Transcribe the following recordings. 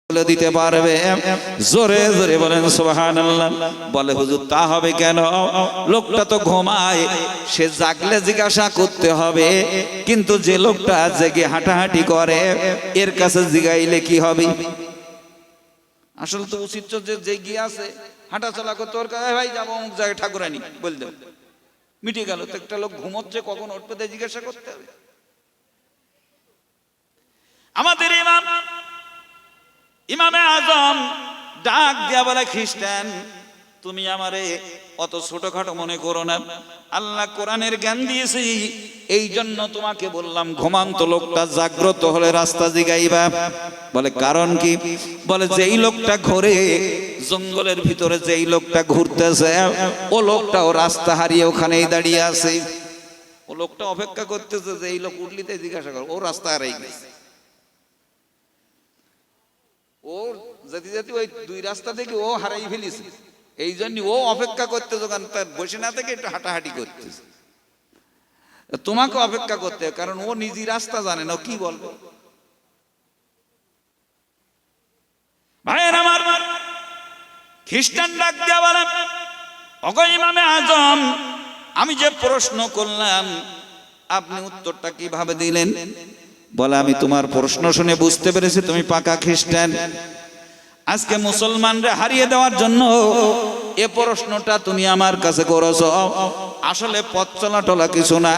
বলে দিতে পারবে? জোরে জোরে বলেন সুবহানাল্লাহ। বলে হুজুর তা হবে কেন? লোকটা তো ঘুমায়, সে জাগলে জিজ্ঞাসা করতে হবে, কিন্তু যে লোকটা জেগে হাঁটাহাঁটি করে এর কাছে জিগাইলে কি হবে? আসলে তো উচিত যে জেগে আছে হাঁটা চলা করতে, ওর কাছে ভাই যাবো অমুক জায়গায় ঠাকুরানি বল দেব, মিটে গেল। তো একটা লোক ঘুমোচ্ছে, কখন উঠবে তাই জিজ্ঞাসা করতে হবে? আমাদের ইমামে আজম ডাক দিয়া বলে, খ্রিস্টান তুমি আমারে অত ছোটখাটো মনে করো না, আল্লাহ কোরআনের জ্ঞান দিয়েছি, এই জন্য তোমাকে বললাম ঘুমান্ত লোকটা জাগ্রত হলে রাস্তা জিগাইবা। বলে কারণ কি? বলে যেই লোকটা ঘোরে জঙ্গলের ভিতরে, যেই লোকটা ঘুরতেছে ও লোকটা ও রাস্তা হারিয়ে ওখানেই দাঁড়িয়ে আছে, ও লোকটা অপেক্ষা করতেছে যে এই লোক উঠলিতে জিজ্ঞাসা করো, ও রাস্তা হারিয়ে গেছে। ও জাতি জাতি ওই দুই রাস্তা থেকে ও হারাই ফেলেছে, এই জন্য ও অপেক্ষা করতে যখন তার বসে না থেকে একটু হাঁটাহাঁটি করতেছে। তোমাকে অপেক্ষা করতে, কারণ ও নিজে রাস্তা জানে না, কি বলবো? ভাইয়ের আমার, খ্রিস্টান ডাক দেয়া বলে, ওগো ইমামে আজম, আমি যে প্রশ্ন করলাম আপনি উত্তরটা কিভাবে দিলেন? বলে আমি তোমার প্রশ্ন শুনে বুঝতে পেরেছি তুমি পাকা খ্রিস্টান। আজকে মুসলমানরা হারিয়ে দেওয়ার জন্য এ প্রশ্নটা তুমি আমার কাছে করেছো। আসলে পথ চলা টলা কিছু না,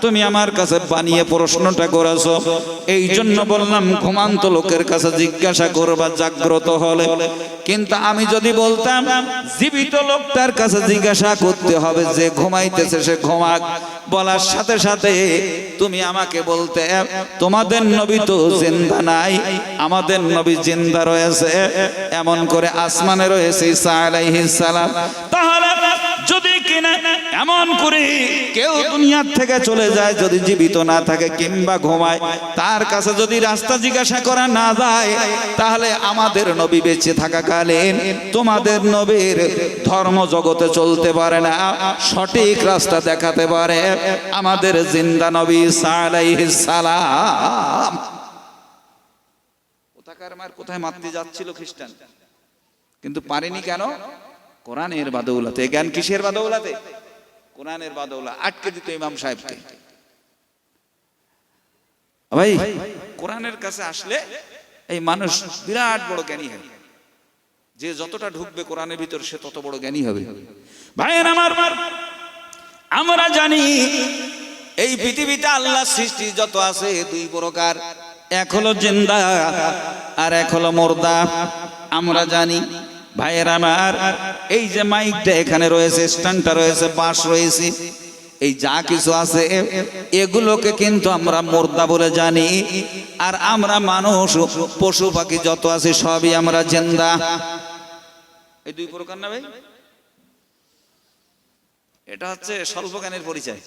তুমি আমার কাছে বানিয়ে প্রশ্নটা করেছো। এই জন্য বললাম ঘুমান্ত লোকের কাছে জিজ্ঞাসা করবা জাগ্রত হলে। কিন্তু আমি যদি বলতাম জীবিত লোকটার কাছে জিজ্ঞাসা করতে হবে, যে ঘুমাইতেছে সে ঘুমাক, বলার সাথে সাথে তুমি আমাকে বলতে তোমাদের নবী তো জিন্দা নাই, আমাদের নবী জিন্দা রয়েছে, এমন করে আসমানে রয়েছে ঈসা আলাইহিস সালাম। তাহলে যদি কিনা এমন করে কেউ দুনিয়ার থেকে চলে যায়, যদি জীবিত না থাকে কিংবা ঘুমায়, তার কাছে যদি রাস্তা জিজ্ঞাসা করা না যায়, তাহলে আমাদের নবী বেঁচে থাকাকালীন তোমাদের নবীর ধর্ম জগতে চলতে পারে না, সঠিক রাস্তা দেখাতে পারে আমাদের জিন্দা নবী ঈসা আলাইহিস সালাম। কোথায় মারতে যাচ্ছিল খ্রিস্টান, কিন্তু পারেনি কেন? কোরআনের বাদৌলাতে। জ্ঞান কিসের বাদৌলাতে? কোরআনের বাদৌলা। আটকে দিত ইমাম সাহেবকে। ভাই কোরআনের কাছে আসলে এই মানুষ বিরাট বড় জ্ঞানী হয়, যে যতটা ঢুকবে কোরআনের ভিতর সে তত বড় জ্ঞানী হবে। ভাইয়ের আমার, আমরা জানি এই পৃথিবীতে আল্লাহ সৃষ্টি যত আছে দুই প্রকার, এক হলো জিন্দা আর এক হলো মুর্দা। আমরা জানি ভাইয়ের আমার, এই যে মাইকটা এখানে রয়েছে, স্ট্যান্ডটা রয়েছে, বাঁশ রয়েছে, এই যা কিছু আছে এগুলোকে কিন্তু আমরা মুর্দা বলে জানি। আর আমরা মানুষ পশু পাখি যত আছে সবই আমরা জিন্দা। এই দুই প্রকার না ভাই? এটা হচ্ছে স্বল্প জ্ঞানের পরিচয়।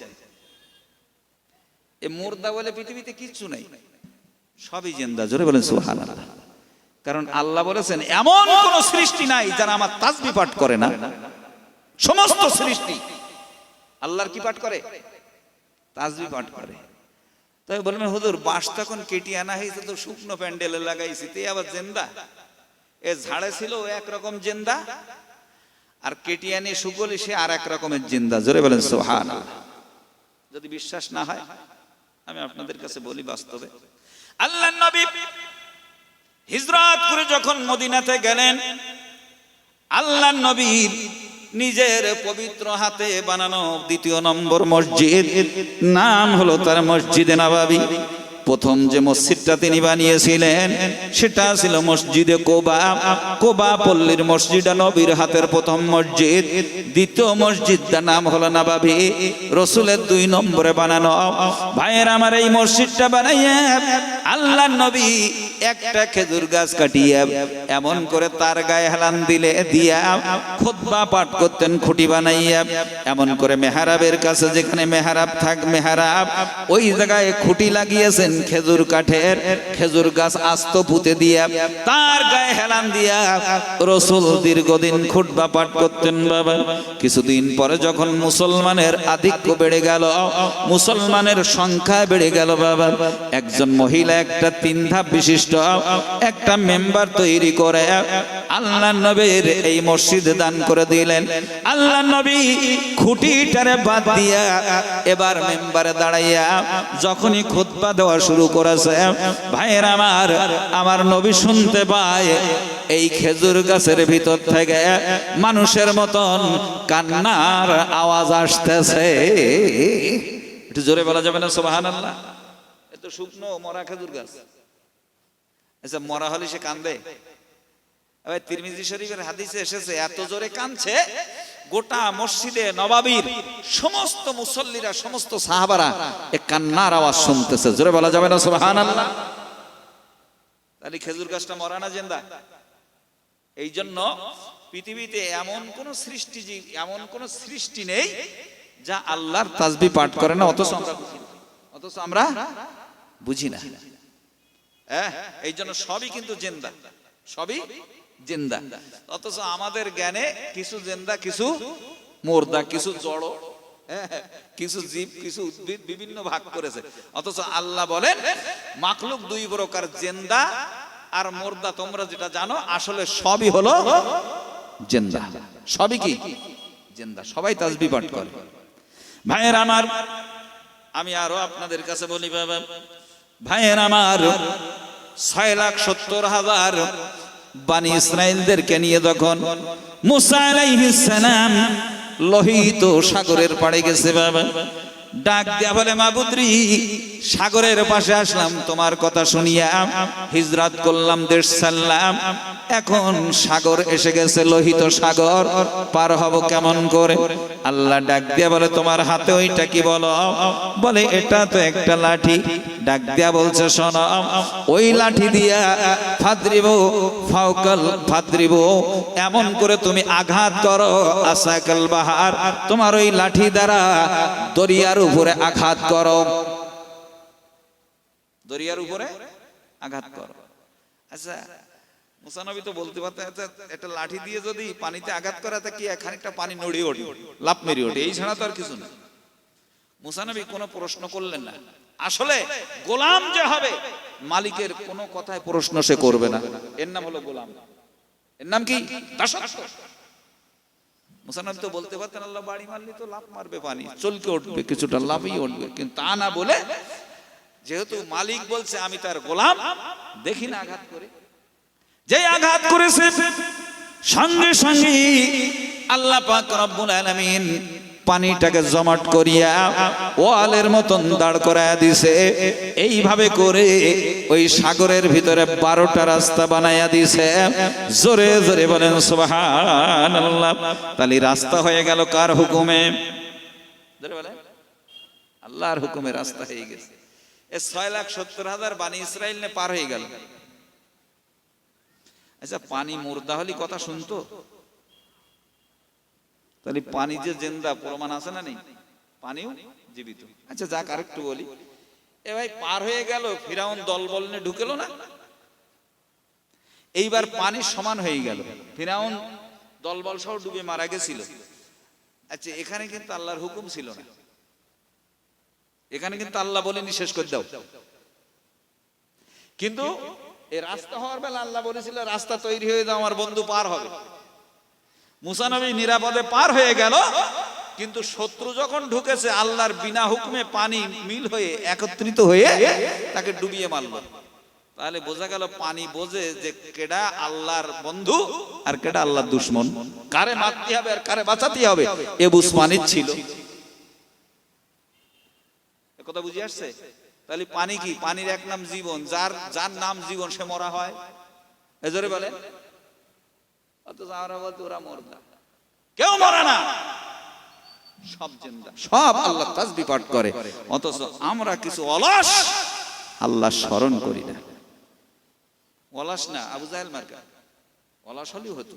এই মুর্দা বলে পৃথিবীতে কিচ্ছু নেই, সবই জিন্দা। জোরে বলেন সুবহানাল্লাহ। কারণ আল্লাহ বলেছেন এমন কোন সৃষ্টি নাই যারা আমার তাসবিহ পাঠ করে না। সমস্ত সৃষ্টি আল্লাহর কি পাঠ করে? তাসবিহ পাঠ করে। তাই বলবেন হুজুর বাঁশ তখন কেটে আনা হয়েছে তো শুকনো প্যান্ডেলে লাগাইছি, তে আবার জিন্দা? এ ঝাড়ে ছিল একরকম জিন্দা, আর কেটে আনে শুকলি সে আর এক রকমের জিন্দা। জোরে বলেন সুবহানাল্লাহ। যদি বিশ্বাস না হয় আমি আপনাদের কাছে বলি, বাস্তবে আল্লাহর নবী হিজরত করে যখন মদিনাতে গেলেন, আল্লাহর নবীর নিজের পবিত্র হাতে বানানো দ্বিতীয় নম্বর মসজিদ, নাম হলো তার মসজিদে নববী। প্রথম যে মসজিদটা তিনি বানিয়েছিলেন সেটা ছিল মসজিদে কোবা। কোবা পল্লীর মসজিদটা নবীর হাতের প্রথম মসজিদ। দ্বিতীয় মসজিদটার নাম হলো নববী, রসুলের 2 নম্বরে বানানো। ভাইয়ের আমার, এই মসজিদটা বানাইয়া আল্লাহর নবী একটা খেজুর গাছ কাটিয়ে এমন করে তার গায়ে হেলান দিলে দিয়া খুতবা পাঠ করতেন, খুঁটি বানাইয়া। এমন করে মেহরাবের কাছে যেখানে মেহরাব থাক, মেহরাব ওই জায়গায় খুঁটি লাগিয়েছেন, খেজুর কাঠের, খেজুর গাছ আস্ত পুঁতে দিয়া তার গায়ে হেলান দিয়া রাসূল দীর্ঘদিন খুতবা পাঠ করতেন বাবা। কিছুদিন পরে যখন মুসলমানের আধিক্য বেড়ে গেল, মুসলমানের সংখ্যা বেড়ে গেল বাবা, একজন মহিলা একটা 3 ধাপ বিশিষ্ট একটা মেম্বার তৈরি করে আল্লাহ নবীর এই মসজিদে দান করে দিলেন। আল্লাহ নবী খুঁটিটারে বাদ দিয়া এবার মেম্বারে দাঁড়াইয়া যখনই খুতবা দেওয়া শুরু করেছে, ভাইয়ের আমার নবী শুনতে পায় এই খেজুর গাছের ভিতর থেকে মানুষের মতন কান্নার আওয়াজ আসতেছে। একটু জোরে বলা যাবে না সুবহানাল্লাহ? এত শুকনো মরা খেজুর গাছ, আচ্ছা মরা হলে সে কান্দে? তিরমিজি শরীফের হাদিসে এসেছে এত জোরে কাঁদছে গোটা মসজিদে নববীর সমস্ত মুসল্লিরা, সমস্ত সাহাবারা এক কান্নার আওয়াজ শুনতেছে। জোরে বলা যাবে না সুবহানাল্লাহ? তাহলে খেজুর গাছটা মরা না জিন্দা? এই জন্য পৃথিবীতে এমন কোন সৃষ্টিজীব, এমন কোন সৃষ্টি নেই যা আল্লাহর তাসবিহ পাঠ করে না, অথচ আমরা বুঝি না। এই জন্য সবই কিন্তু জিন্দা, সবই জিন্দা, অথচ আমাদের জ্ঞানে কিছু জিন্দা, কিছু মুর্দা, কিছু জড়, কিছু জীব, কিছু উদ্ভিদ বিভিন্ন ভাগ করেছে। অথচ আল্লাহ বলেন মাখলুক 2 প্রকার, জিন্দা আর মুর্দা। তোমরা যেটা জানো আসলে সবই হলো জিন্দা, সবই কি জিন্দা, সবাই তাসবিহ পাঠ করে। ভাইয়ের আমার, আমি আরো আপনাদের কাছে বলি বাবা, ভাইয়ের আমার 6,70,000 বানি ইসরাইলদেরকে নিয়ে যখন মুসা আলাইহিস সালাম লোহিত সাগরের পাড়ে গেছে বাবা, ডাক দিয়া বলে মাবুদরি সাগরের পাশে আসলাম তোমার কথা শুনিয়া, হিজরত করলাম, দেশ ছাড়লাম, এখন সাগর এসে গেছে, লোহিত সাগর, পার হব কেমন করে? আল্লাহ ডাক দিয়া বলে তোমার হাতে ওইটা কি? বলো। বলে এটা তো একটা লাঠি। ডাক দিয়া বলছে শোনো, ওই লাঠি দিয়া ফাদরিবু ফাওকাল ফাদরিবু, এমন করে তুমি আঘাত করো, আসাকাল বাহার, তোমার ওই লাঠি দ্বারা দরিয়ার উপরে আঘাত করো, দরিয়ার উপরে আঘাত করো। আচ্ছা মুসা নবী তো বলতে পারতেন একটা লাঠি দিয়ে যদি পানিতে আঘাত করা তা কি খানিকটা পানি নড়িয়ে ওঠে, লাফ মেরে ওঠে, এই ছাড়া তো আর কিছু না। মুসা নবী কোনো প্রশ্ন করলেন না। আসলে গোলাম যে হবে মালিকের কোনো কথায় প্রশ্ন সে করবে না, এর নাম হলো গোলাম। এর নাম কি? দাসত্ব। মুসা নবী তো বলতে পারতেন আল্লাহ বাড়ি মারলি তো লাফ মারবে, পানি চলকে উঠবে, কিছুটা লাফিয়ে উঠবে, কিন্তু তা না বলে যেহেতু মালিক বলছে আমি তার গোলাম, দেখি না আঘাত করে। যে আঘাত করেছে সঙ্গে সঙ্গে আল্লাহ পাক রব্বুল আলামিন পানিটাকে জমাট করিয়া ওয়ালের মতন দাঁড় করায়া দিছে। এইভাবে করে ওই সাগরের ভিতরে 12টা রাস্তা বানায়া দিছে। জোরে জোরে বলেন সুবহানাল্লাহ। তাহলে রাস্তা হয়ে গেল কার হুকুমে? জোরে বলেন আল্লাহর হুকুমে রাস্তা হয়ে গেছে। এই 6,70,000 বানি ইসরাইল নে পার হয়ে গেল। আচ্ছা পানি মুর্দা হলি কথা শুনতো? তাহলে পানি যে জিন্দা প্রমাণ আছে না নেই? পানিও জীবিত। আচ্ছা যাক আরেকটু বলি, এ ভাই পার হয়ে গেল, ফিরাউন দলবল নিয়ে ঢুকেলো না? এইবার পানি সমান হয়ে গেল, ফিরাউন দলবল সহ ডুবে মারা গেছিল। আচ্ছা এখানে কিন্তু আল্লাহর হুকুম ছিল না, এখানে কিন্তু আল্লাহ বলেনি শেষ করে দাও, কিন্তু এই রাস্তা হওয়ার বেলা আল্লাহ বলেছিল রাস্তা তৈরি হয়ে যাও, আমার বন্ধু পার হবে। মুসা নবী নিরাপদে পার হয়ে গেল, কিন্তু শত্রু যখন ঢুকেছে আল্লাহর বিনা হুকুমে পানি মিল হয়ে একত্রিত হয়ে তাকে ডুবিয়ে মারল। তাহলে বোঝা গেল পানি বোঝে যে কেডা আল্লাহর বন্ধু আর কেডা আল্লাহর দুশমন, কারে মারতে হবে আর কারে বাঁচাতে হবে এ বুঝ পানির ছিল। এ কথা বুঝে আসছে? তাহলে পানি কি? পানির এক নাম জীবন, যার যার নাম জীবন সে মরা হয়। এজরে বলেন অথচ আমরা বলতে ওরা মরদা, কেউ মরে না, সব জিন্দা, সব আল্লাহ তাসবিহ পাঠ করে। অথচ আমরা কিছু অলস আল্লাহ স্মরণ করি না। অলস না আবু জাহেল মার্কা, অলস হলেও হতো,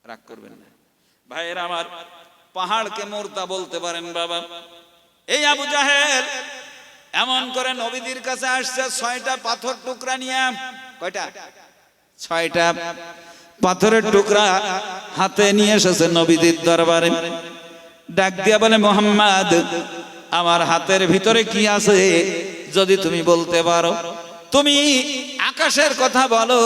রাগ করবেন না ভাইয়েরা আমার। পাহাড়কে মুর্দা বলতে পারেন বাবা। এই আবু জাহেল এমন করে নবীদের কাছে আসছে 6টা পাথর টুকরা নিয়ে। কয়টা? 6টা পাথরের টুকরা হাতে নিয়ে এসেছে নবীদের দরবারে। ডাক দিয়া বলে, মুহাম্মদ, আমার হাতের ভিতরে কি আছে যদি তুমি বলতে পারো। তুমি আকাশের কথা বলো,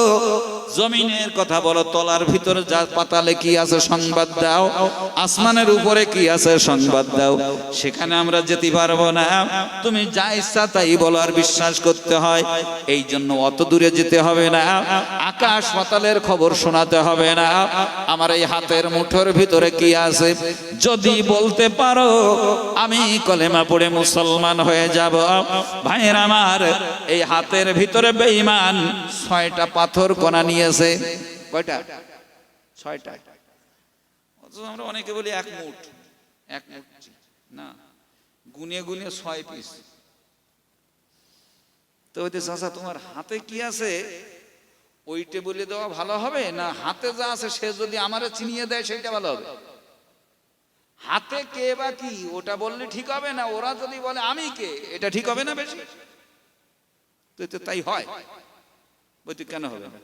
জমিনের কথা বলো, তলার ভিতরে যা পাতালে কি আছে সংবাদ দাও, আসমানের উপরে কি আছে সংবাদ দাও। সেখানে আমরা যেতে পারবো না। তুমি যা ইচ্ছা তাই বলো, আর বিশ্বাস করতে হয়। এই জন্য অত দূরে যেতে হবে না, আকাশ পাতালের খবর শোনাতে হবে না। আমার এই হাতের মুঠোর ভিতরে কি আছে যদি বলতে পারো, আমি কলেমা পড়ে মুসলমান হয়ে যাব। ভাইয়ের আমার, এই হাতের ভিতরে বেঈমান 6টা পাথর কণা নিয়েছে। কয়টা? 6টা। আমরা অনেকে বলি এক মুঠ না, গুনে গুনে 6 পিস। তো ওইতে চাচা তোমার হাতে কি আছে ওইটা বলে দেওয়া ভালো হবে, না হাতে যা আছে সে যদি আমারে চিনিয়ে দেয় সেটা ভালো হবে? হাতে কে বা কি ওটা বললে ঠিক হবে, না ওরা যদি বলে আমি কে এটা ঠিক হবে না বেশি? তো তাই হয়। বলতে কেন হবে না?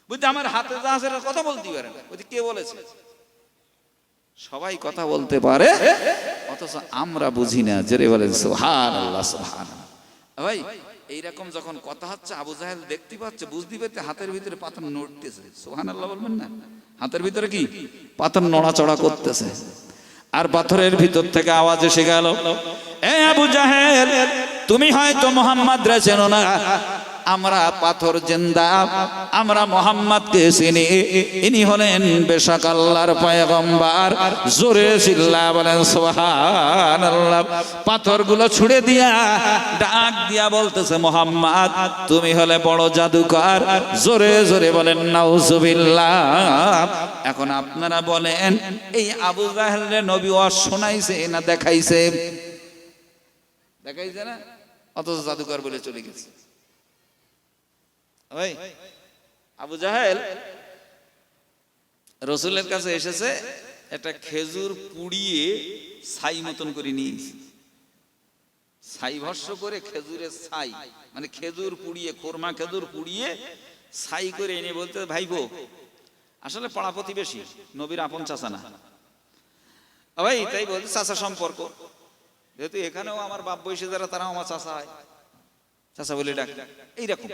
বুঝতে আমার হাতে যা আছে কথা বলতে পারে না। বলতে কে বলেছে? সবাই কথা বলতে পারে, অথচ আমরা বুঝি না। জোরে বলেন সুবহানাল্লাহ, সুবহানাল্লাহ। ভাই এইরকম যখন কথা হচ্ছে, আবু জাহেল দেখতে পাচ্ছে, বুঝতে পারছে হাতের ভিতরে পাথর নড়তেছে। সুবহানাল্লাহ বলবেন না? হাতের ভিতরে কি পাথর নড়াচড়া করতেছে, আর পাথরের ভিতর থেকে আওয়াজ এসে গেল, এ আবু জাহেল, তুমি হয়তো মুহাম্মদ রে চেনো না, আমরা পাথর জিন্দা, আমরা মুহাম্মদকে চিনি, ইনি হলেন বেশক আল্লাহর পয়গম্বর। জোরে চিল্লা বলেন সুবহানাল্লাহ। পাথরগুলো ছুড়ে দিয়া ডাক দিয়া বলতেছে, মুহাম্মদ তুমি হলে বড় জাদুকর। জোরে জোরে বলেন নাউজুবিল্লাহ। এখন আপনারা বলেন, এই আবু জাহেল রে নবী ওয়াজ শোনাইছে না দেখাইছে? দেখাইছে না, অথচ জাদুকর বলে চলে গেছে। ভাই আবু জাহেল রাসূলের কাছে এসেছে, একটা খেজুর পুড়িয়ে ছাই মতন করে নিয়েছে। ছাই ভস্য করে খেজুরের ছাই, মানে খেজুর পুড়িয়ে, খোরমা খেজুর পুড়িয়ে ছাই করে এনে বলতে, ভাইবো আসলে পাড়া প্রতিবেশী, নবীর আপন চাচা না ভাই, তাই বলতে চাচা সম্পর্ক, যেহেতু এখানেও আমার বাপ বয়সী যারা তারাও আমার চাচা হয়, চাচা বলে ডাক। এইরকম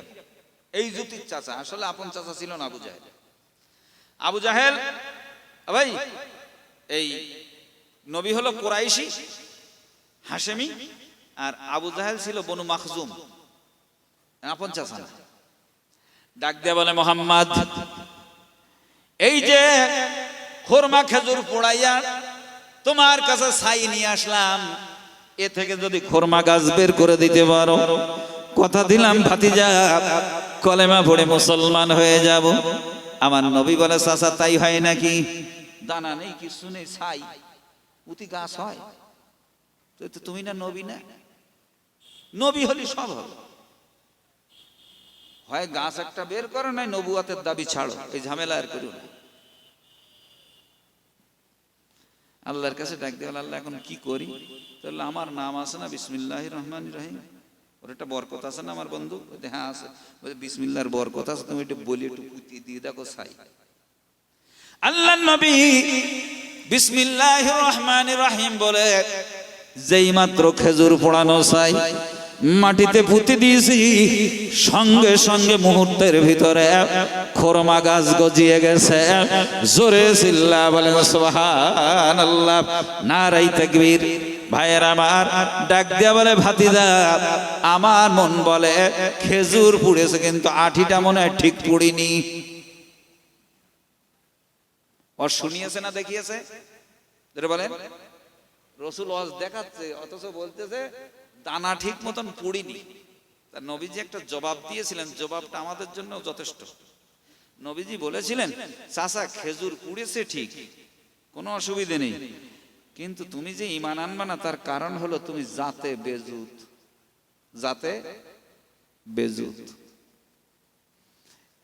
এই জ্যোতির চাচা, আসলে আপন চাচা ছিল না আবু জাহেল। আবু জাহেল ভাই এই নবী হলো কুরাইশি হাশেমি, আর আবু জাহেল ছিল বনু মাখজুম, আপন চাচা না। ডাক দিয়ে বলে, মুহাম্মদ এই যে খোরমা খেজুর পোড়াইয়া তোমার কাছে ছাই নিয়ে আসলাম, এ থেকে যদি খোরমা গাছ বের করে দিতে পারো, কথা দিলাম ভাতিজা কলেমা পড়ে মুসলমান হয়ে যাব। আমার নবী বলে, চাচা তাই হয় নাকি? দানা নেই কিছু নেই, ছাই উতি গাছ হয়? তো তুমি না নবী না? নবী হলি সব হবে, হয় গাছ একটা বের করো, নাই নবুয়াতের দাবি ছাড়ো, এই ঝামেলা আর করো না। আল্লাহর কাছে ডাক দিয়ে, আল্লাহ এখন কি করি? তাহলে আমার নাম আছে না বিসমিল্লাহির রহমানির রহিম, ওর একটা বরকত আছে না আমার বন্ধু? হ্যাঁ আছে। বিসমিল্লাহর বরকত আছে, তুমি একটু বলি, একটু পুঁতি দিয়ে দেখো ছাই। আল্লাহর নবী বিসমিল্লাহির রহমানির রহিম বলে যেই মাত্র খেজুর পোড়ানো ছাই মাটিতে পুঁতে দিয়েছি, সঙ্গে সঙ্গে মুহূর্তের ভিতরে খোরমা গাছ গজিয়ে গেছে। জোরে চিল্লা বলেন সুবহানাল্লাহ, নারায়ে তাকবীর। ভাইয়ের আমার ডাক দিয়া বলে, ভাতিজা আমার মন বলে খেজুর পুড়েছে, কিন্তু আঠিটা মনে হয় ঠিক পুড়িনি। ওর শুনিয়েছে না দেখিয়েছে? বলেন, রাসূল ওয়াজ দেখাচ্ছে, অথচ বলতেছে দানা ঠিক মতন পুড়িনি। তার নবীজি একটা জবাব দিয়েছিলেন, জবাবটা আমাদের জন্য যথেষ্ট। নবীজি বলেছিলেন, চাচা খেজুর পুড়েছে ঠিক, কোনো অসুবিধে নেই, কিন্তু তুমি যে ঈমান আনবা না তার কারণ হলো তুমি জাতে বেজুত, জাতে বেজুত।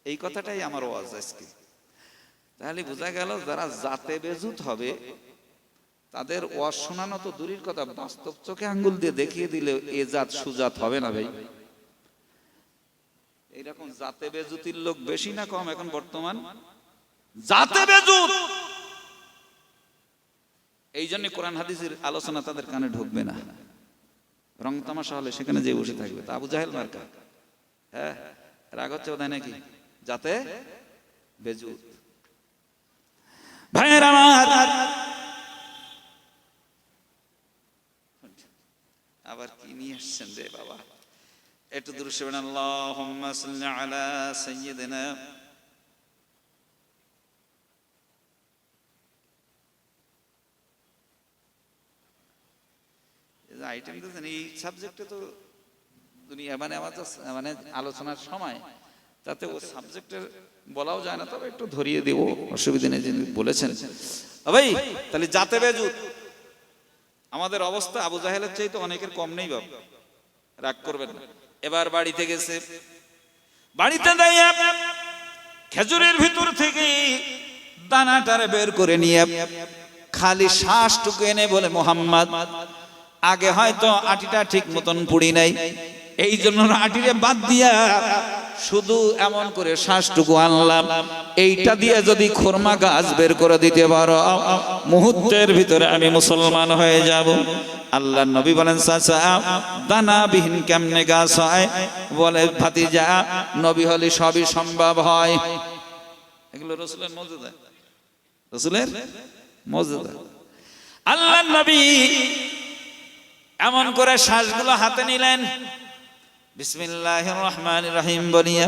এই কথাটাই আমার ওয়াজ আজকে। তাহলে বোঝা গেল যারা জাতে বেজুত হবে তাদের ওয়াজ শোনানো তো দূরের কথা, বাস্তব চোখে আঙ্গুল দিয়ে দেখিয়ে দিলে এ জাত সুজাত হবে না ভাই। এইরকম জাতে বেজুতির লোক বেশি না কম এখন বর্তমান? জাতে বেজুত। এই জন্য কোরআন হাদিসের আলোচনা তাদের কানে ঢুকবে না, রং তামাশা হলে সেখানে যে বসে থাকবে। তা আবু জাহেল মার্কা, হ্যাঁ রাগ হচ্ছে বোধ হয় নাকি? যাতে বেজুত। ভাইয়ের আমার, আবার কি নিয়ে আসছেন রে বাবা? একটু দূর শুনবেন। আল্লাহুম্মা সাল্লি আলা সাইয়্যিদিনা আইটেম দিয়েছেন এই সাবজেক্টে তো দুনিয়া মানে আমার মানে আলোচনার সময় তাতে ও সাবজেক্টের বলাও যায় না, তবে একটু ধরিয়ে দেব, অসুবিধা নেই। যিনি বলেছেন ভাই, তাহলে জাতে বেজুত আমাদের অবস্থা আবু জাহেলের চাইতে অনেকের কম নেই বাবা, রাগ করবেন না। এবার বাড়িতে গেছে, বাড়িতে যাইয়া খেজুরের ভিতর থেকে দানাটারে বের করে নিয়ে খালি শ্বাসটুকু এনে বলে, মোহাম্মদ আগে হয়তো আটিটা ঠিক মতন পুড়ি নাই, এই জন্য আটিরে বাদ দিয়া শুধু এমন করে শ্বাসটুকু আনলাম, এইটা দিয়ে যদি খুরমা গাছ বের করে দিতে পারো মুহূর্তের ভিতরে আমি মুসলমান হয়ে যাব। আল্লাহ নবী বলেন, চাচা দানাবিহীন কেমনে গাছ হয়? বলে, ভাতিজা নবী হলে সবই সম্ভব হয়। এগুলো রাসূলের মর্যাদা, রাসূলের মর্যাদা। আল্লাহ নবী এমন করে শ্বাসগুলো হাতে নিলেন, বিসমিল্লাহির রহমানির রহিম বলিয়া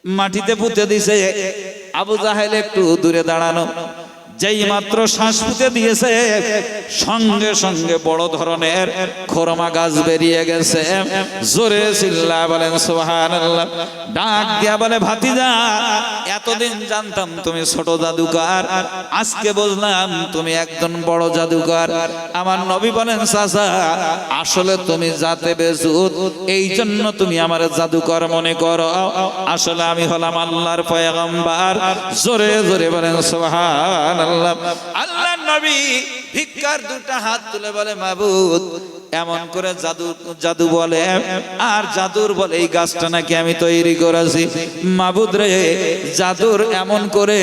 মাটিতে পুঁতে দিছে। আবু জাহেল একটু দূরে দাঁড়ানো, যেই মাত্র শ্বাস পুঁতে দিয়েছে সঙ্গে সঙ্গে বড় ধরনের খোরমা গাছ বেরিয়ে গেছে। জোরে চিল্লা বলেন সুবহানাল্লাহ। ডাক দিয়া বলে, ভাতিজা এতদিন জানতাম তুমি ছোট জাদুকর, আজকে বুঝলাম তুমি একজন বড় জাদুকর। আমার নবী বলেন, চাচা আসলে তুমি জাতে বেজুত, এই জন্য তুমি আমার জাদুকর মনে করো, আসলে আমি হলাম আল্লাহর পয়গম্বর। জোরে জোরে বলেন সুবহানাল্লাহ। আল্লাহ নবী ভিক্ষার দুটা হাত তুলে বলে, মাবুদ এমন করে জাদু বলে আর জাদুর বলে এই গাছটা নাকি আমি তৈরি করেছি। মাবুদ রে, জাদুর এমন করে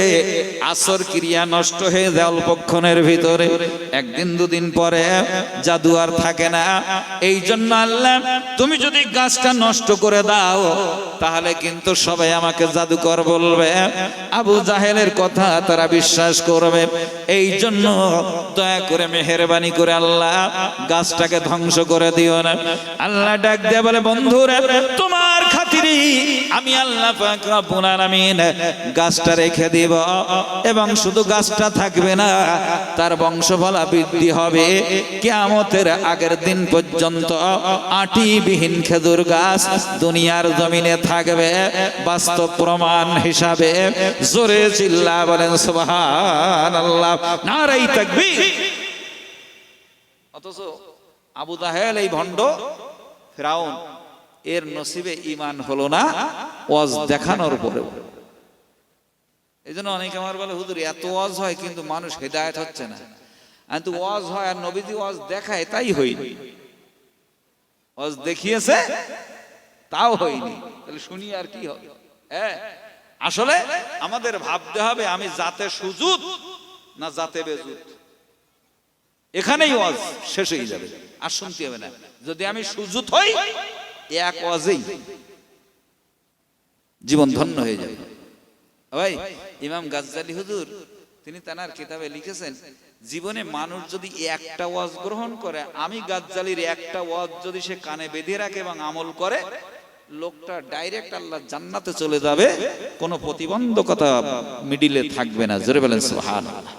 আসর ক্রিয়া নষ্ট হয়ে যায় অল্পক্ষণের ভিতরে, একদিন দুদিন পরে জাদু আর থাকে না। এই জন্য আল্লাহ তুমি যদি গাছটা নষ্ট করে দাও তাহলে কিন্তু সবাই আমাকে জাদুকর বলবে, আবু জাহেলের কথা তারা বিশ্বাস করবে। এই জন্য দয়া করে মেহেরবানি করে আল্লাহ গাছটাকে ধ্বংস করে দিও না। আল্লাহ ডাক দিয়ে বলে, বন্ধুরা তোমার খাতিরে আমি আল্লাহ পাক রব্বুল আলামিন গাছটা রেখে দিব, এবং শুধু গাছটা থাকবে না, তার বংশফলা বৃদ্ধি হবে। কিয়ামতের আগের দিন পর্যন্ত আটিবিহীন খেজুর গাছ দুনিয়ার জমিনে থাকবে, বাস্তব প্রমাণ হিসাবে। জোরে চিল্লা বলেন সুবহানাল্লাহ, নারায়ে তাকবীর। অথচ আবু জাহেল এই ভণ্ড ফিরাউন, এর নসিবে ঈমান হলো না ওয়াজ দেখানোর পরেও। এই জন্য অনেকে আমার বলে, হুজুর এত ওয়াজ হয় কিন্তু মানুষ হেদায়েত হচ্ছে না। কিন্তু ওয়াজ হয় আর নবীজি ওয়াজ দেখায় তাই হয়নি, ওয়াজ দেখিয়েছে তাও হয়নি, তাহলে শুনি আর কি হবে? হ্যাঁ, আসলে আমাদের ভাবতে হবে আমি জাতে সুজুত না জাতে বেজুত। এখানেই ওয়াজ শেষ হয়ে যাবে, আর শুনতে হবে না। যদি আমি সুজুত হই এক ওয়াজেই জীবন ধন্য হয়ে যাবে। ভাই ইমাম গাজ্জালি হুজুর তিনি তার কিতাবে লিখেছেন, জীবনে মানুষ যদি একটা ওয়াজ গ্রহণ করে, আমি গাজ্জালির একটা ওয়াজ যদি সে কানে বেঁধে রাখে এবং আমল করে, লোকটা ডাইরেক্ট আল্লাহ জান্নাতে চলে যাবে, কোনো প্রতিবন্ধকতা মিডিলে থাকবে না। জোরে বলেন সুবহানাল্লাহ।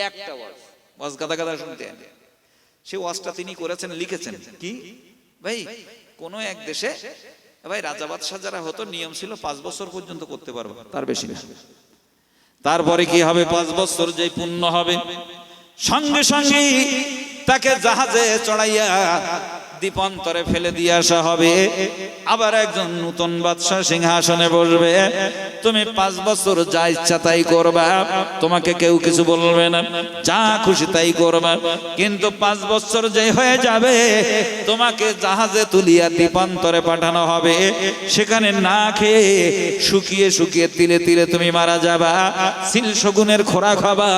একটা ওয়াজ গাদা গাদা শুনতে, সে ওয়াজটা তিনি করেছেন, লিখেছেন কি ভাই, কোন এক দেশে ভাই রাজা বাদশাহ যারা হতো নিয়ম ছিল 5 বছর পর্যন্ত করতে পারবে, তার বেশি না। তারপরে কি হবে, 5 বছর যেই পূর্ণ হবে সঙ্গে সঙ্গে তাকে জাহাজে চড়াইয়া দ্বীপান্তরে ফেলে দিয়ে আসা হবে, আবার একজন নতুন বাদশা সিংহাসনে বসবে। তুমি 5 বছর যা ইচ্ছা তাই করবা, তোমাকে কেউ কিছু বলবে না, যা খুশি তাই করবা। কিন্তু 5 বছর যে হয়ে যাবে, তোমাকে জাহাজে তুলিয়া দ্বীপান্তরে পাঠানো হবে। সেখানে না খেয়ে শুকিয়ে শুকিয়ে তিলে তিলে তুমি মারা যাবা। সিল শগুনের খোরাক হবা,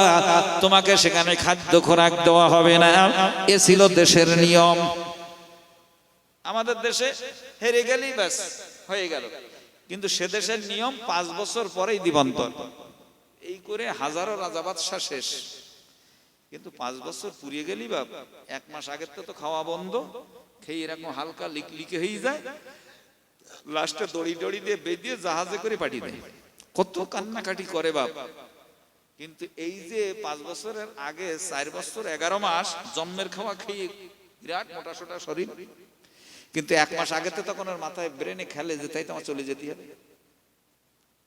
তোমাকে সেখানে খাদ্য খোরাক দেওয়া হবে না। এ ছিল দেশের নিয়ম। আমাদের দেশে হেরে গেলেই ব্যাস হয়ে গেল, কিন্তু সে দেশের নিয়ম 5 বছর পরেই দ্বীপান্তর। এই করে হাজারো রাজা বাদশা শেষ। কিন্তু 5 বছর পুড়িয়ে গেলি বাপ, 1 মাস আগের তো খাওয়া বন্ধ, খেয়ে এরকম হালকা লিকে হয়ে যায়, লাস্টে দড়ি দড়ি দিয়ে বেঁধে জাহাজে করে পাঠিয়ে দেয়। কত কান্নাকাটি করে বাপ। কিন্তু এই যে 5 বছরের আগে 4 বছর 11 মাস জন্মের খাওয়া খেয়ে বিরাট মোটা সোটা শরীর, কিন্তু 1 মাস আগে তো তখন ওর মাথায় ব্রেনে খেলে যে তাই তো আমার চলে যেতে হবে।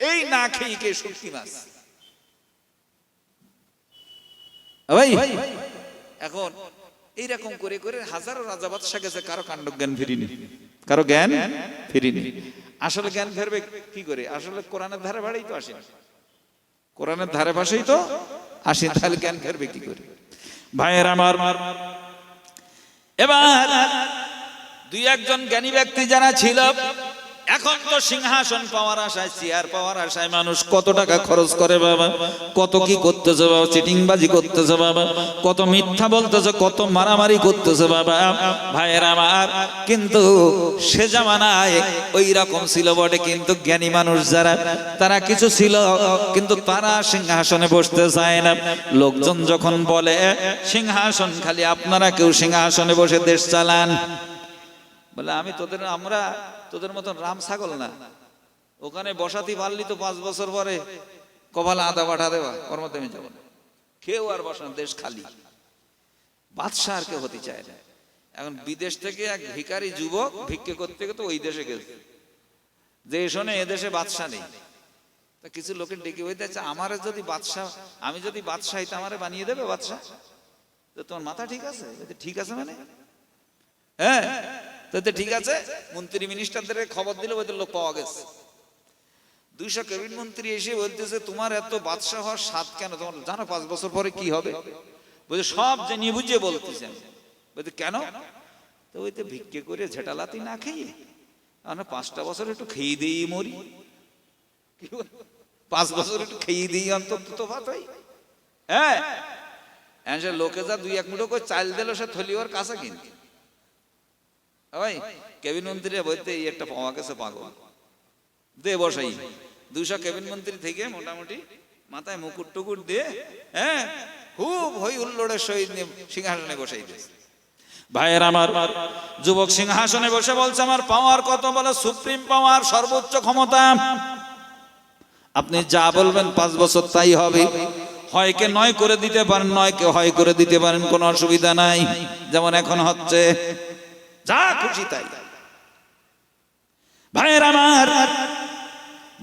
এই না খেয়ে কে শক্তি মাছ ভাই। এখন এইরকম করে করে হাজারো রাজা বাদশা গেছে, কারো কাণ্ড জ্ঞান ফিরিনি, কারো জ্ঞান ফিরিনি। আসলে জ্ঞান ফেরবে কি করে? আসলে কোরআনের ধারে ভাড়েই তো আসেন, কোরআনের ধারে পাশেই তো আসেন, তাহলে জ্ঞান ফেরবে কি করে? ভাইয়ের আমার, এবার 2-1 জ্ঞানী ব্যক্তি যারা ছিল, এখন তো সিংহাসন পাওয়ার আশায়, চেয়ার পাওয়ার আশায় মানুষ কত টাকা খরচ করে বাবা, কত কি করতেছে বাবা, চিটিংবাজি করতেছে বাবা, কত মিথ্যা বলতেছে, কত মারামারি করতেছে বাবা। ভাইয়ের আমার, কিন্তু সে জামানায় ওই রকম ছিল বটে, কিন্তু জ্ঞানী মানুষ যারা, তারা কিছু ছিল, কিন্তু তারা সিংহাসনে বসতে চায় না। লোকজন যখন বলে সিংহাসন খালি, আপনারা কেউ সিংহাসনে বসে দেশ চালান, বলে আমরা তোদের মতন রাম ছাগল না, ওখানে বসাতে পারলি তো 5 বছর পরে কপালে আদা বাটা দেওয়া, ওর মধ্যে আমি যাবো না, কেউ আর বসানো, দেশ খালি। বাদশা আর কেউ হতে চায় না। এখন বিদেশ থেকে এক ভিখারি যুবক ভিক্ষে করতে গেছে ওই দেশে গেছে, যে শোনে এদেশে বাদশা নেই। তা কিছু লোকের ডেকে হইতে আছে, আমার যদি বাদশা, আমি যদি বাদশা হইতে আমারে বানিয়ে দেবে বাদশা? তো তোমার মাথা ঠিক আছে? ঠিক আছে মানে হ্যাঁ, তো ঠিক আছে। মন্ত্রী মিনিস্টারদের খবর দিলে ওদের লোক পাওয়া গেছে। 200 ক্যাবিনেট মন্ত্রী এসে বলতেছে, তোমার এত বাদশা হওয়ার স্বাদ কেন? তোমার জানো 5 বছর পরে কি হবে? বলছে সব জেনে বুঝিয়ে বলতেছেন। বলতে কেন? তো ওই তো ভিক্ষে করে ঝেটালাতি না খেয়ে আমরা 5টা বছর একটু খেয়ে দিই মরি। 5 বছর একটু খেয়ে দিই অন্তত তো ভাত হয়। হ্যাঁ, লোকে যা 2-1 মুঠো করে চাল দিল, সে থলি ওর কাছে কিনতে ভাই। ক্যাবিনেট মন্ত্রী বলতে এই একটা পাওয়া গেছে পাগল, দে বসাই। 200 ক্যাবিনেট মন্ত্রী থেকে মোটামুটি মাথায় মুকুট টুকুট দিয়ে, হ্যাঁ, খুব হই হুল্লোড়ের সহিত সিংহাসনে বসাই দিয়েছে। ভাইয়ের আমার, যুবক সিংহাসনে বসে বলছে, আমার পাওয়ার কত? বলে সুপ্রিম পাওয়ার, সর্বোচ্চ ক্ষমতা। আপনি যা বলবেন 5 বছর তাই হবে। হয় কে 9 করে দিতে পারেন, নয় কে হয় করে দিতে পারেন, কোনো অসুবিধা নাই, যেমন এখন হচ্ছে, যা খুশি তাই। ভাইয়ের আমার,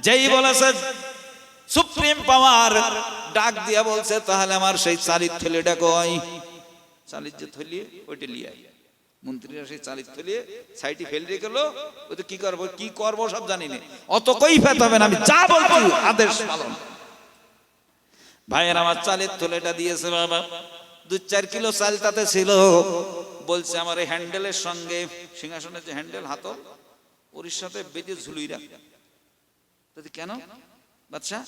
যেই বলেছে সুপ্রিম পাওয়ার, ডাক দিয়া বলছে, তাহলে আমার সেই চালিত থলিটা কই? চালিত যে থলিয়ে ওইটা লিয়ে আই। মন্ত্রীরা সেই চালিত থলিয়ে সাইডে ফেলে রেখেলো। ওই তো কি করবো সব জানি না, অত কই ফেত হবে না, আমি যা বলছি আদেশ পালন। ভাইয়ের আমার, চালিত থলিটা দিয়েছে বাবা, 2-4 কিলো চাল তাতে ছিল। বলছে আমার এই হ্যান্ডেলের সঙ্গে, সিংহাসনের যে হ্যান্ডেল হাতল, ওর সাথে বেঁধে ঝুলিয়ে রাখ। কেন বাদশা?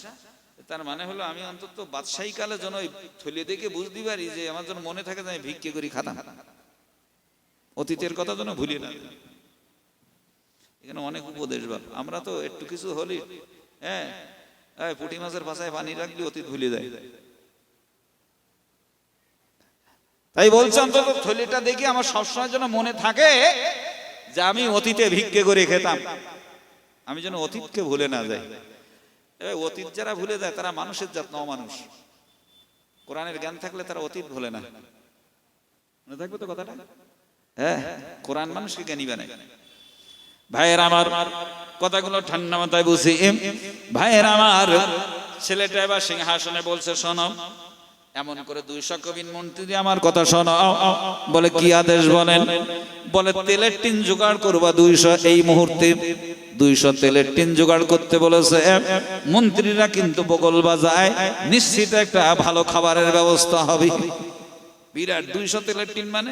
তার মানে হলো আমি অন্তত বাদশাহী কালের জন্য ওই থলিয়ে দেখে বুঝতে পারি যে আমার জন্য মনে থাকে যে আমি ভিক্ষে করি খাতাম, অতীতের কথা যেন ভুলি না। এখানে অনেক উপদেশ বাপ, আমরা তো একটু কিছু হলি, হ্যাঁ, পুঁটি মাছের ভাষায় পানি রাখলে অতীত ভুলে যায়। তাই বলছে অন্তত থলিটা দেখি আমার সবসময় যেন মনে থাকে যে আমি অতীতে ভিক্ষে করে খেতাম, আমি যেন অতীতকে ভুলে না যাই। অতীত যারা ভুলে যায় তারা মানুষের জাত না, অমানুষ। কোরআনের জ্ঞান থাকলে তারা অতীত ভুলে না। মনে থাকবে তো কথাটা? হ্যাঁ, কোরআন মানুষকে জ্ঞানী বানায়। ভাইয়ের আমার, কথাগুলো ঠান্ডা মাথায় বুঝি। ভাইয়ের আমার, ছেলেটা এবার সিংহাসনে বলছে, শোনো, এমন করে 200 কবিন মন্ত্রী আমার কথা শোনো। বলে কি আদেশ বলেন? বলে তেলের টিন জোগাড় করবা 200 এই মুহূর্তে। 200 তেলের টিন জোগাড় করতে বলেছে। মন্ত্রীরা কিন্তু বগল বাজায়, নিশ্চিত একটা ভালো খাবারের ব্যবস্থা হবে। বিরাট 200 তেলের টিন, মানে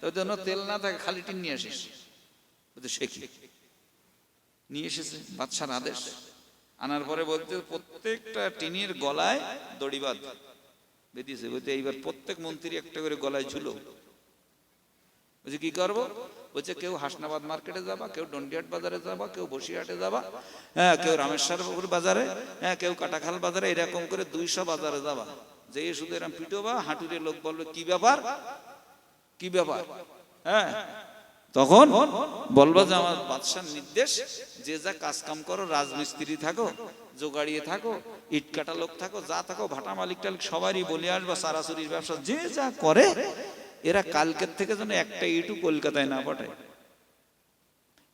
ওই জন্য তেল না থাকে খালি টিন নিয়ে আসিস। সে কি নিয়ে এসেছে বাদশার আদেশ। আনার পরে বলতে প্রত্যেকটা টিনের গলায় দড়ি বাঁধ বেঁধেছে। বলতে এইবার প্রত্যেক মন্ত্রী একটা করে গলায় ঝুলো। বলছে কি করবো? বলছে কেউ হাসনাবাদ মার্কেটে যাবা, কেউ ডন্ডিহাট বাজারে যাবা, কেউ বসিরহাটে যাবা, হ্যাঁ, কেউ রামেশ্বরপুর বাজারে, হ্যাঁ, কেউ কাটাখাল বাজারে, এরকম করে 200 বাজারে যাবা। যে শুধু এরকম পিটোবা, হাঁটুরে লোক বলবে কি ব্যাপার, কি ব্যাপার, হ্যাঁ, তখন বলবা যে আমার বাদশার নির্দেশ, যে যা কাজ কাম করো, রাজমিস্ত্রি থাকো, জোগাড়িয়ে থাকো, ইট কাটা লোক থাকো, যা থাকো, ভাটা মালিক টালিক সবারই বলে আসবা, সারাসুরির ব্যবসা যে যা করে, এরা কালকের থেকে যেন একটা ইটু কলকাতায় না পাঠায়,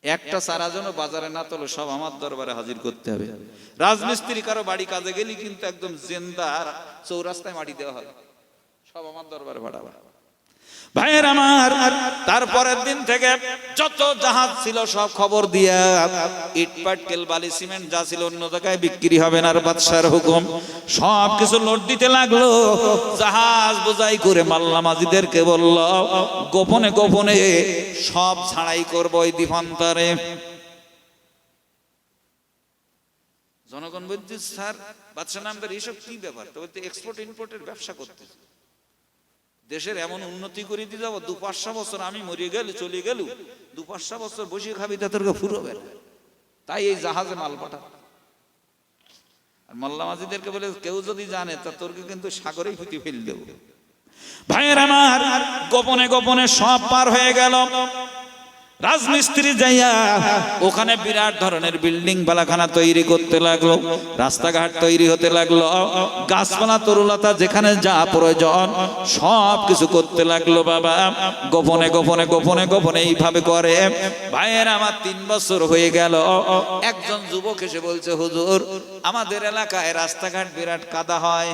একটা সারা যেন বাজারে না তোলে, সব আমার দরবারে হাজির করতে হবে। রাজমিস্ত্রি কারো বাড়ি কাজে গেলি কিন্তু একদম জেন্দা চৌরাস্তায় মাটি দেওয়া হবে, সব আমার দরবারে পাঠাবা। ভাইয়ের আমার, তারপরের দিন থেকে যত জাহাজ ছিল সব খবর দিয়া, ইট পাটকেল বালি সিমেন্ট যা ছিল অন্য জায়গায় বিক্রি হবে না, আর বাদশার হুকুম সব কিছু লোড দিতে লাগলো। জাহাজ বোঝাই করে মাল্লা মাঝিদেরকে বলল গোপনে গোপনে সব ছাড়াই করবো ওই দ্বীপান্তরে। জনগণ বলছে স্যার বাদশা নামদার এইসব কি ব্যাপার? তো বলতে এক্সপোর্ট ইম্পোর্টের ব্যবসা করতে, দেশের এমন উন্নতি করে দিয়ে যাবো, 2-500 বছর আমি মরিয়ে গেল চলে গেল, 2-500 বছর বসে খাবি, তা তোর ফুরবে না, তাই এই জাহাজে মাল পাঠা। আর মোল্লা মাঝিদেরকে বলে কেউ যদি জানে তা তোরকে কিন্তু সাগরেই ফুটি ফেল দেব। ভাইয়ের আমার, গোপনে গোপনে সব পার হয়ে গেল। রাজমিস্ত্রি যাইয়া ওখানে বিরাট ধরনের বিল্ডিং বালাখানা তৈরি করতে লাগলো, রাস্তাঘাট তৈরি হতে লাগলো, গাছপালা তরুলতা যেখানে যা প্রয়োজন সব কিছু করতে লাগলো। বাবা গোপনে গোপনে গোপনে গোপনে এইভাবে করে। ভাইয়ের আমার 3 বছর হয়ে গেল। একজন যুবক এসে বলছে হুজুর আমাদের এলাকায় রাস্তাঘাট বিরাট কাদা হয়,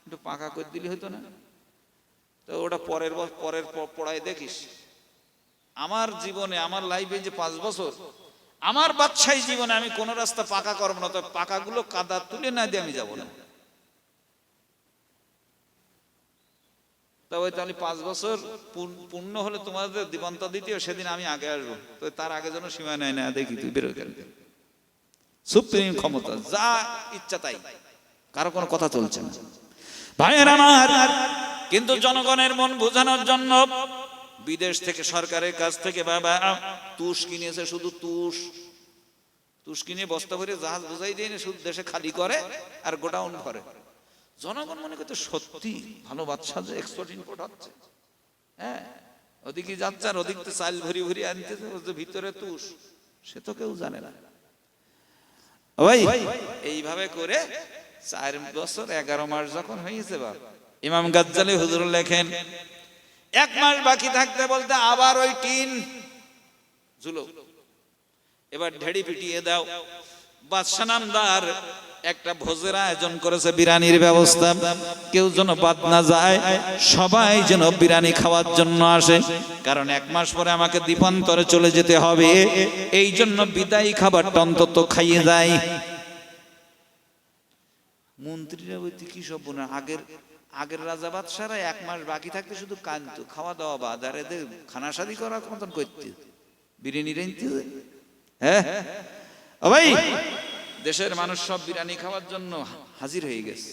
একটু পাকা করে দিলে হতো না? তো ওটা পরের পড়ায় দেখিস। আমার জীবনে, আমার লাইফে যে 5 বছর, আমার বাদশাহী জীবনে আমি কোন রাস্তা পাকা করবো না, তো পাকাগুলো কাদা তুলে না দিয়ে আমি যাবো না। তবে তাহলে 5 বছর পূর্ণ হলে তোমাদের দিবান্ত দ্বিতীয়, সেদিন আমি আগে আসবো, তো তার আগে যেন সীমা নেয় না, দেখি তুই বেরো গেল। সুপ্রিম ক্ষমতা, যা ইচ্ছা তাই, কারো কোনো কথা চলছে না। ভাইয়ের আমার, কিন্তু জনগণের মন বোঝানোর জন্য বিদেশ থেকে, সরকারের কাছ থেকে বাবা তুষ কিনেছে, শুধু তুষ কিনে বস্তা ভরে জাহাজ বোঝাই দিয়ে শুধু দেশে খালি করে আর গোডাউন করে। জনগণ মনে করতে সত্যি ভালো বাদশা যে এক্সপোর্ট ইম্পোর্ট হচ্ছে, হ্যাঁ, ওদিকে যাচ্ছে আর ওদিক তো চাল ভরি ভরি আনতেছে, ভিতরে তুষ, সে তো কেউ জানে না। ভাই এইভাবে করে 4 বছর 11 মাস যখন হয়েছে, বাবা ইমাম গাজ্জালি হুজুর লেখেন 1 মাস বাকি থাকতে বলতে আবার ওই টিন ঝুলো, এবার ঢেড়ি পিটিয়ে দাও। বাদশা নামদার একটা ভোজের আয়োজন করেছে, বিরিয়ানির ব্যবস্থা, কেউ যেন বাদ না যায়, সবাই যেন বিরিয়ানি খাওয়ার জন্য আসে, কারণ 1 মাস পরে আমাকে দ্বীপান্তরে চলে যেতে হবে, এই জন্য বিদায়ী খাবারটা অন্তত খাইয়ে যায়। মন্ত্রীরা বলতে কি সব বোনা, আগের রাজা বাদশারা 1 মাস বাকি থাকতে শুধু কানতো, খাওয়া দাওয়া বাদ, আর এদের খানা শাদি করার মতন করতে, বিরিয়ানি রেনতে, হ্যাঁ ভাই দেশের মানুষ সব বিরিয়ানি খাওয়ার জন্য হাজির হয়ে গেছে।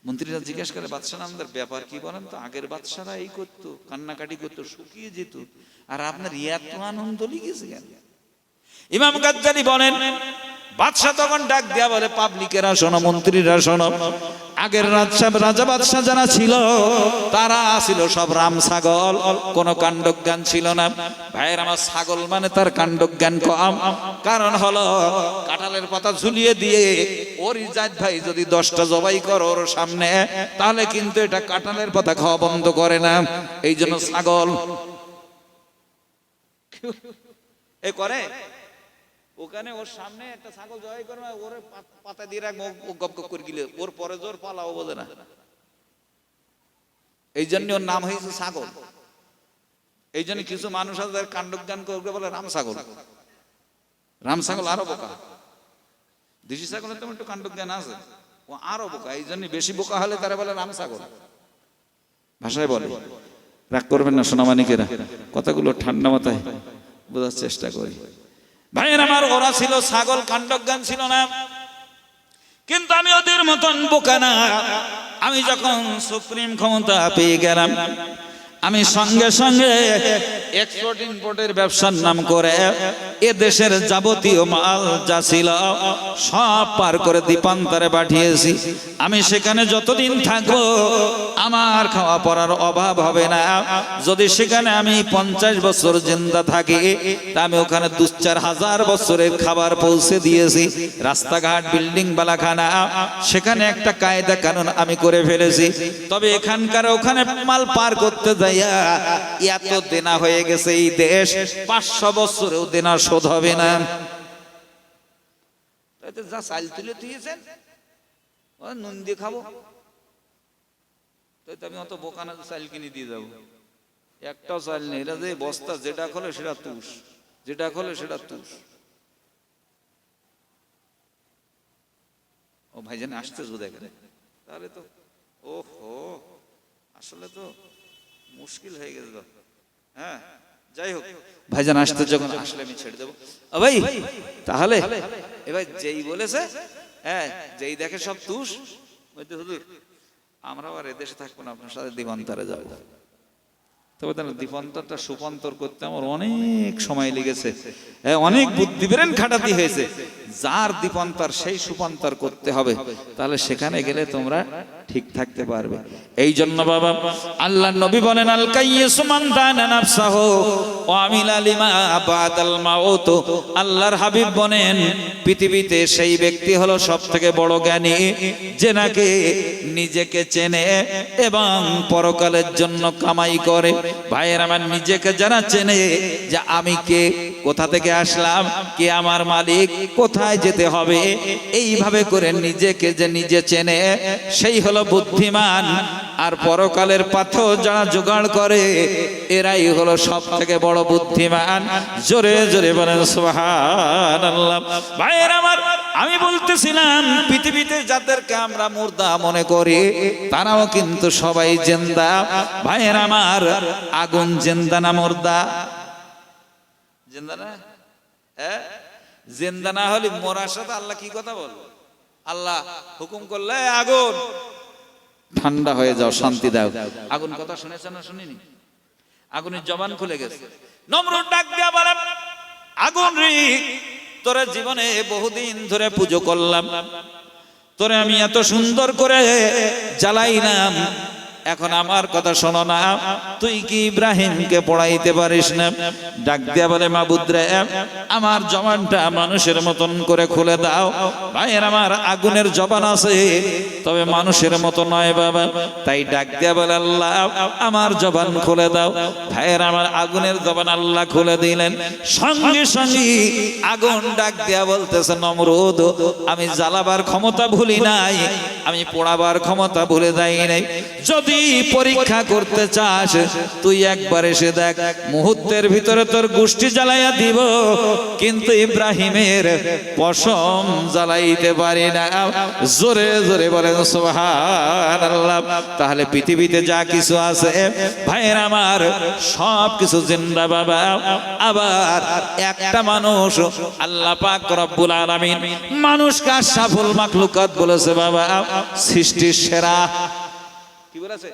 মন্ত্রীরা জিজ্ঞেস করে বাদশা নামদার ব্যাপার কি বলেন তো? আগের বাদশারা এই করতো, কান্নাকাটি করতো, শুকিয়ে যেত, আর আপনার এত আনন্দ লেগেছে কেন? ইমাম গাজ্জালি বলেন বাদশা তখন ডাক দেয়া বলে পাবলিকেরা শোনো, মন্ত্রীরা শোনো, আগের রাজা বাদশা যারা ছিল তারা ছিল সব রাম ছাগল, কোনো কাণ্ডজ্ঞান ছিল না। ভাইয়ের আমার, ছাগল মানে তার কাণ্ডজ্ঞান কম, কারণ হলো কাঁঠালের পাতা ঝুলিয়ে দিয়ে ওর ইজাত ভাই যদি 10টা জবাই করো ওর সামনে, তাহলে কিন্তু এটা কাঁঠালের পাতা খাওয়া বন্ধ করে না, এই জন্য ছাগল এ করে। ওখানে ওর সামনে একটা ছাগল জবাই করবে, ওর পাতা দিয়ে রাখবো, ও গপ গপ করে গিলে ওর পরে জোর পালাও বোঝে না, এই জন্য ওর নাম হয়েছে ছাগল। এই জন্য কিছু মানুষ আছে কাণ্ডজ্ঞান করবে বলে রাম ছাগল। রাম ছাগল আরো বোকা। দেশি ছাগলের তেমন একটু কাণ্ডজ্ঞান আছে, ও আরো বোকা। এই জন্য বেশি বোকা হলে তারা বলে রাম ছাগল ভাষায় বলে। রাগ করবেন না সোনামানিকেরা, কথাগুলো ঠান্ডা মাথায় বোঝার চেষ্টা করি। ভাইয়ের আমার, ওরা ছিল ছাগল, কাণ্ডজ্ঞান ছিল না। কিন্তু আমি ওদের মতন বোকা না। আমি যখন সুপ্রিম ক্ষমতা পেয়ে গেলাম, আমি সঙ্গে সঙ্গে এক্সপোর্ট ইম্পোর্টের ব্যবসার নাম করে এ দেশের যাবতীয় মাল যা ছিল সব পার করে দ্বীপান্তরে পাঠিয়েছি। আমি সেখানে যতদিন থাকবো আমার খাওয়া পড়ার অভাব হবে না। যদি সেখানে আমি 50 বছর জিন্দা থাকি, তা আমি ওখানে 2-4 হাজার বছরের খাবার পৌঁছে দিয়েছি। রাস্তাঘাট, বিল্ডিং, বালাখানা, সেখানে একটা কায়দা কানুন আমি করে ফেলেছি। তবে এখানকার ওখানে মাল পার করতে যাইয়া এত দেনা হয়ে গেছে, এই দেশ 500 বছরেও দেনা শোধ হবে না। যা চাল তুলে দিয়েছেন নুন দিয়ে খাবো, আমি অত বোকা না চাল কিনে দিয়ে যাবো। একটাও চাল নেই, এরা যে বস্তা যেটা খোলে সেটা তুষ, যেটা খোলে সেটা তুষ। ও ভাইজান আসতে দেখে, তাহলে তো ওহো আসলে তো মুশকিল হয়ে গেল। হ্যাঁ যাই হোক, ভাইজান আসতে যখন আসলে আমি ছেড়ে দেবো। ভাই তাহলে এবার যেই বলেছে, হ্যাঁ যেই দেখে সব তুষ, বলতে হুজুর আমরা আর এদেশে থাকবো না, আপনার সাথে দ্বীপান্তরে যাবো। তবে তাহলে দ্বীপান্তরটা সুপান্তর করতে আমার অনেক সময় লেগেছে, অনেক বুদ্ধি বেরেন খাটাতে হয়েছে। যার দ্বীপান্তর সেই সুপান্তর করতে হবে, তাহলে সেখানে গেলে তোমরা ঠিক থাকতে পারবে। এই জন্য বাবা আল্লাহ নবী বলেন, আল কাইয়্যিসু মান দানা নাফসাহু ওয়া আমিলা লিমা বাদাল মাউত। আল্লাহর হাবিব বলেন, পৃথিবীতে সেই ব্যক্তি হলো সবথেকে বড় জ্ঞানী, যে নাকি নিজেকে চেনে এবং পরকালের জন্য কামাই করে। ভাইয়ের আমার, নিজেকে যারা চেনে যে আমি কে, কোথা থেকে আসলাম, কে আমার মালিক, কোথায় যেতে হবে, এইভাবে করে নিজেকে যে নিজে চেনে, সেই হলো বুদ্ধিমান। আর পরকালের পাথর যারা জোগাড় করে, এরাই হলো সব থেকে বড় বুদ্ধিমান। জোরে জোরে বলেন সুবহানাল্লাহ। ভাইয়ের আমার, আমি বলতেছিলাম পৃথিবীতে যাদেরকে আমরা মুর্দা মনে করি, তারাও কিন্তু সবাই জিন্দা। ভাইয়ের আমার, আগুন জিন্দা না মুর্দা? জিন্দা না? জিন্দা না হলে মরার সাথে আল্লাহ কি কথা বলবো? আল্লাহ হুকুম করলে আগুন ঠান্ডা হয়ে যাও, শান্তি দাও। আগুন কথা শুনেছেন না শুনিনি? আগুনের জবান খুলে গেছে। নমরুদ ডাক দিয়া বলে, আগুন রে, তোরা জীবনে বহুদিন ধরে পুজো করলাম, তোরে আমি এত সুন্দর করে জ্বালাইলাম, এখন আমার কথা শোনো না, তুই কি ইব্রাহিমকে পড়াইতে পারিস না? ডাক দিয়া বলে, মাবুদ রে, আমার জবানটা মানুষের মতন করে খুলে দাও। ভাইয়ের আমার, আগুনের জবান আছে, তবে মানুষের মতো নয় বাবা। তাই ডাক দিয়া বলে, আল্লাহ আমার জবান খুলে দাও। ভাইয়ের আমার, আগুনের জবান আল্লাহ খুলে দিলেন। সঙ্গে সঙ্গে আগুন ডাক দিয়া বলতেছে, নমরুদ, আমি জ্বালাবার ক্ষমতা ভুলি নাই, আমি পোড়াবার ক্ষমতা ভুলে যাই নাই। যদি পরীক্ষা করতে চাস, তুই একবার এসে দেখ, মুহূর্তের ভিতরে তোর গোষ্ঠী জ্বালাইয়া দিব, কিন্তু ইব্রাহিমের পশম জ্বালাইতে পারি না। জোরে জোরে বলেন সুবহানাল্লাহ। তাহলে পৃথিবীতে যা কিছু আছে ভাইয়ের আমার, সব কিছু জিন্দা বাবা। আবার একটা মানুষ, আল্লাহ পাক রব্বুল আলামিন মানুষকে আশরাফুল মাখলুকাত বলেছে বাবা, সৃষ্টির সেরা। কি বলেছে?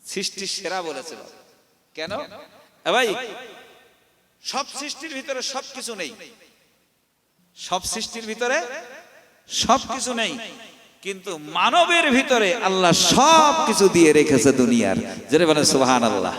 সৃষ্টির সেরা বলেছে। কেন ভাই? সব সৃষ্টির ভিতরে সবকিছু নেই, সব সৃষ্টির ভিতরে সবকিছু নেই, কিন্তু মানবের ভিতরে আল্লাহ সবকিছু দিয়ে রেখেছে দুনিয়ার। যেটা বলেন সুবহানাল্লাহ।